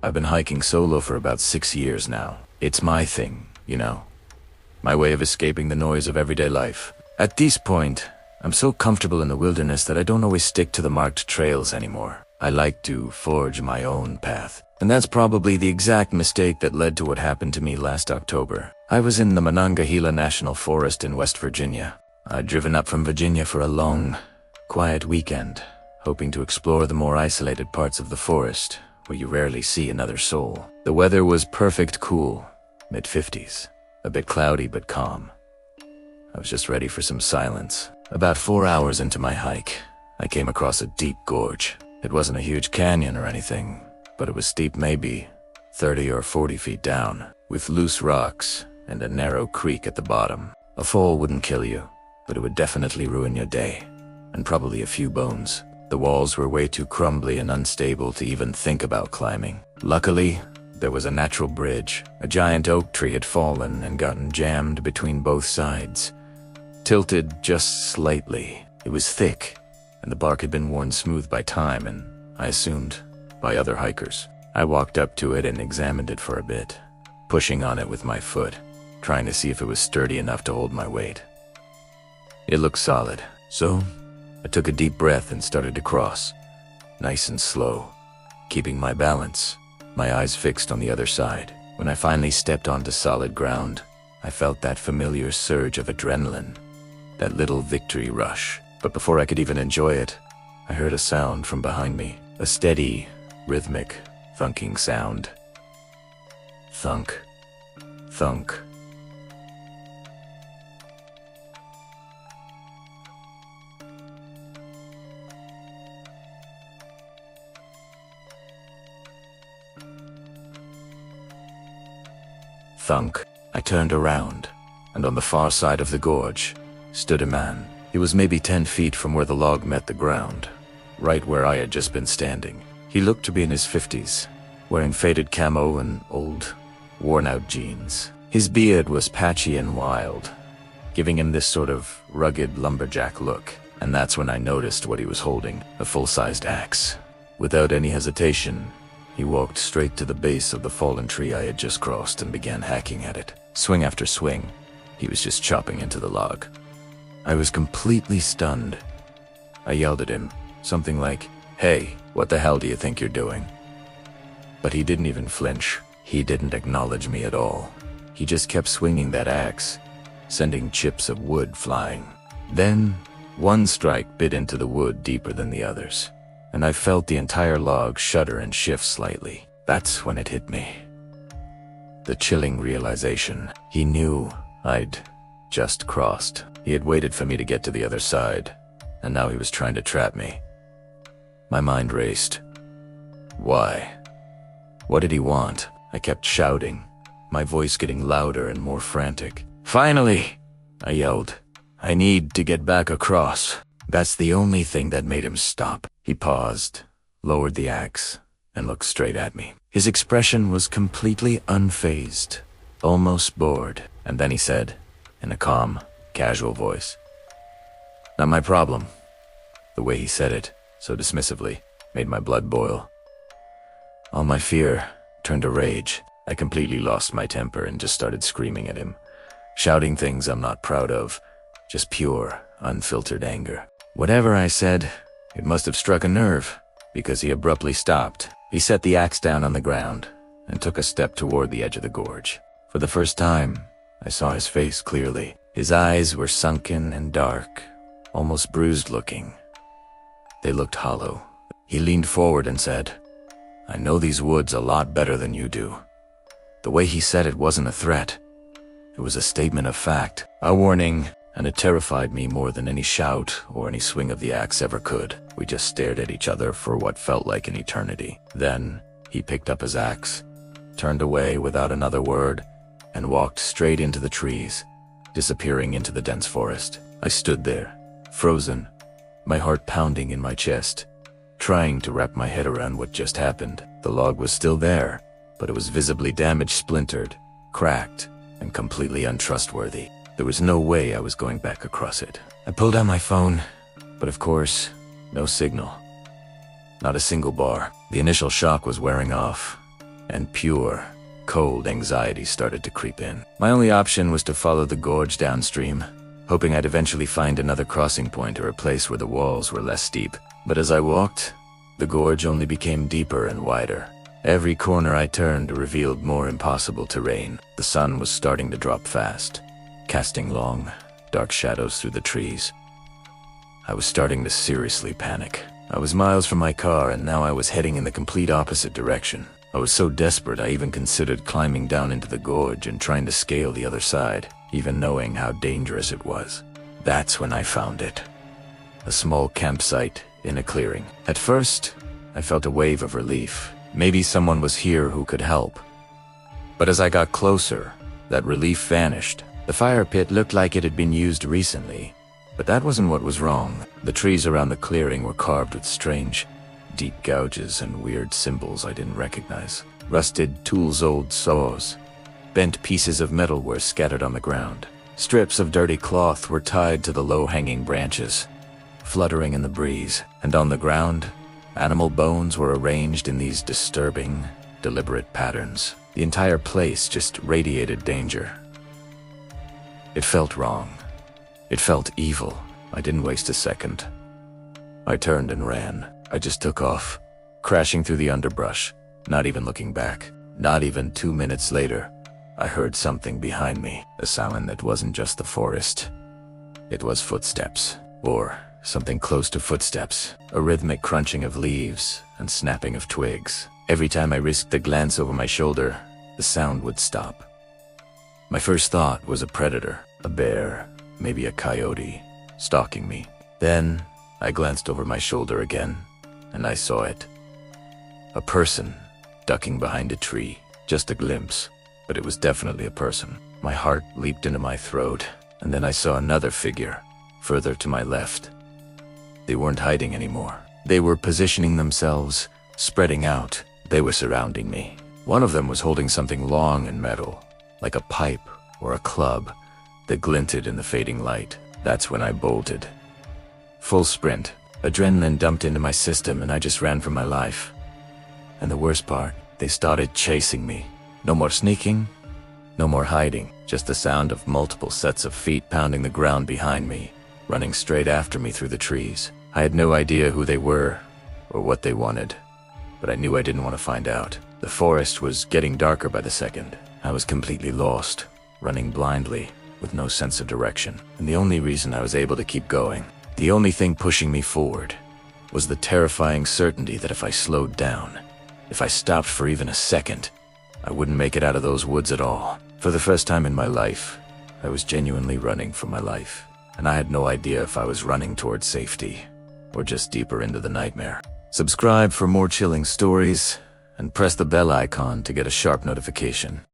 I've been hiking solo for about 6 years now. It's my thing, you know. My way of escaping the noise of everyday life. At this point, I'm so comfortable in the wilderness that I don't always stick to the marked trails anymore. I like to forge my own path. And that's probably the exact mistake that led to what happened to me last October. I was in the Monongahela National Forest in West Virginia. I'd driven up from Virginia for a long, quiet weekend, hoping to explore the more isolated parts of the forest, where you rarely see another soul. The weather was perfect cool, mid-50s, a bit cloudy but calm. I was just ready for some silence. About 4 hours into my hike, I came across a deep gorge. It wasn't a huge canyon or anything, but it was steep, maybe 30 or 40 feet down, with loose rocks and a narrow creek at the bottom. A fall wouldn't kill you, but it would definitely ruin your day, and probably a few bones. The walls were way too crumbly and unstable to even think about climbing. Luckily, there was a natural bridge. A giant oak tree had fallen and gotten jammed between both sides. Tilted just slightly. It was thick, and the bark had been worn smooth by time and, I assumed, by other hikers. I walked up to it and examined it for a bit, pushing on it with my foot, trying to see if it was sturdy enough to hold my weight. It looked solid, so I took a deep breath and started to cross, nice and slow, keeping my balance, my eyes fixed on the other side. When I finally stepped onto solid ground, I felt that familiar surge of adrenaline, that little victory rush. But before I could even enjoy it, I heard a sound from behind me, a steady, rhythmic, thunking sound. Thunk, thunk. Thunk. I turned around, and on the far side of the gorge stood a man. He was maybe 10 feet from where the log met the ground, right where I had just been standing. He looked to be in his 50s, wearing faded camo and old, worn-out jeans. His beard was patchy and wild, giving him this sort of rugged lumberjack look. And that's when I noticed what he was holding, a full-sized axe. Without any hesitation, he walked straight to the base of the fallen tree I had just crossed and began hacking at it. Swing after swing, he was just chopping into the log. I was completely stunned. I yelled at him, something like, "Hey, what the hell do you think you're doing?" But he didn't even flinch. He didn't acknowledge me at all. He just kept swinging that axe, sending chips of wood flying. Then, one strike bit into the wood deeper than the others, and I felt the entire log shudder and shift slightly. That's when it hit me. The chilling realization. He knew I'd just crossed. He had waited for me to get to the other side, and now he was trying to trap me. My mind raced. Why? What did he want? I kept shouting, my voice getting louder and more frantic. "Finally!" I yelled. "I need to get back across." That's the only thing that made him stop. He paused, lowered the axe, and looked straight at me. His expression was completely unfazed, almost bored. And then he said, in a calm, casual voice, "Not my problem." The way he said it, so dismissively, made my blood boil. All my fear turned to rage. I completely lost my temper and just started screaming at him, shouting things I'm not proud of, just pure, unfiltered anger. Whatever I said, it must have struck a nerve, because he abruptly stopped. He set the axe down on the ground and took a step toward the edge of the gorge. For the first time, I saw his face clearly. His eyes were sunken and dark, almost bruised looking. They looked hollow. He leaned forward and said, "I know these woods a lot better than you do." The way he said it wasn't a threat. It was a statement of fact, a warning, and it terrified me more than any shout or any swing of the axe ever could. We just stared at each other for what felt like an eternity. Then, he picked up his axe, turned away without another word, and walked straight into the trees, disappearing into the dense forest. I stood there, frozen, my heart pounding in my chest, trying to wrap my head around what just happened. The log was still there, but it was visibly damaged, splintered, cracked, and completely untrustworthy. There was no way I was going back across it. I pulled out my phone, but of course, no signal. Not a single bar. The initial shock was wearing off, and pure, cold anxiety started to creep in. My only option was to follow the gorge downstream, hoping I'd eventually find another crossing point or a place where the walls were less steep. But as I walked, the gorge only became deeper and wider. Every corner I turned revealed more impossible terrain. The sun was starting to drop fast, casting long, dark shadows through the trees. I was starting to seriously panic. I was miles from my car, and now I was heading in the complete opposite direction. I was so desperate I even considered climbing down into the gorge and trying to scale the other side, even knowing how dangerous it was. That's when I found it. A small campsite in a clearing. At first, I felt a wave of relief. Maybe someone was here who could help. But as I got closer, that relief vanished. The fire pit looked like it had been used recently, but that wasn't what was wrong. The trees around the clearing were carved with strange, deep gouges and weird symbols I didn't recognize. Rusted tools, old saws, bent pieces of metal were scattered on the ground. Strips of dirty cloth were tied to the low-hanging branches, fluttering in the breeze. And on the ground, animal bones were arranged in these disturbing, deliberate patterns. The entire place just radiated danger. It felt wrong. It felt evil. I didn't waste a second. I turned and ran. I just took off, crashing through the underbrush, not even looking back. Not even 2 minutes later, I heard something behind me, a sound that wasn't just the forest. It was footsteps, or something close to footsteps, a rhythmic crunching of leaves and snapping of twigs. Every time I risked a glance over my shoulder, the sound would stop. My first thought was a predator, a bear, maybe a coyote, stalking me. Then I glanced over my shoulder again, and I saw it. A person, ducking behind a tree. Just a glimpse, but it was definitely a person. My heart leaped into my throat, and then I saw another figure, further to my left. They weren't hiding anymore. They were positioning themselves, spreading out. They were surrounding me. One of them was holding something long and metal, like a pipe or a club, that glinted in the fading light. That's when I bolted. Full sprint. Adrenaline dumped into my system, and I just ran for my life. And the worst part, they started chasing me. No more sneaking, no more hiding, just the sound of multiple sets of feet pounding the ground behind me, running straight after me through the trees. I had no idea who they were or what they wanted, but I knew I didn't want to find out. The forest was getting darker by the second. I was completely lost, running blindly, with no sense of direction. And the only reason I was able to keep going, the only thing pushing me forward, was the terrifying certainty that if I slowed down, if I stopped for even a second, I wouldn't make it out of those woods at all. For the first time in my life, I was genuinely running for my life, and I had no idea if I was running towards safety or just deeper into the nightmare. Subscribe for more chilling stories, and press the bell icon to get a sharp notification.